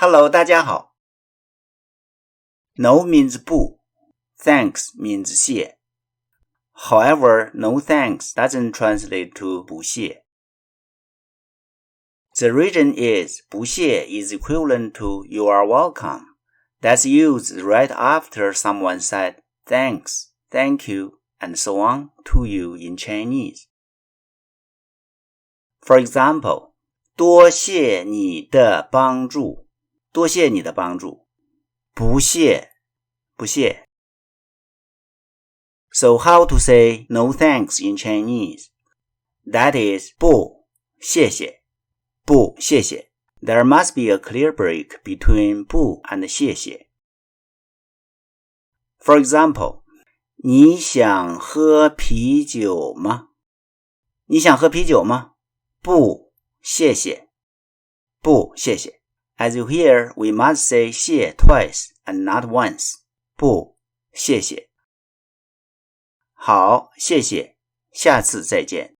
Hello， 大家好。No means 不 ，thanks means 谢。However, no thanks doesn't translate to 不谢。The reason is 不谢 is equivalent to you are welcome. That's used right after someone said thanks, thank you, and so on to you in Chinese. For example, 多谢你的帮助，多谢你的帮助。不谢，不谢。So how to say no thanks in Chinese? That is 不，谢谢。不，谢谢。There must be a clear break between 不 and 谢谢。For example, 你想喝啤酒吗？你想喝啤酒吗？不，谢谢。不，谢谢。As you hear, we must say 谢 twice and not once. 不，谢谢。好，谢谢。下次再见。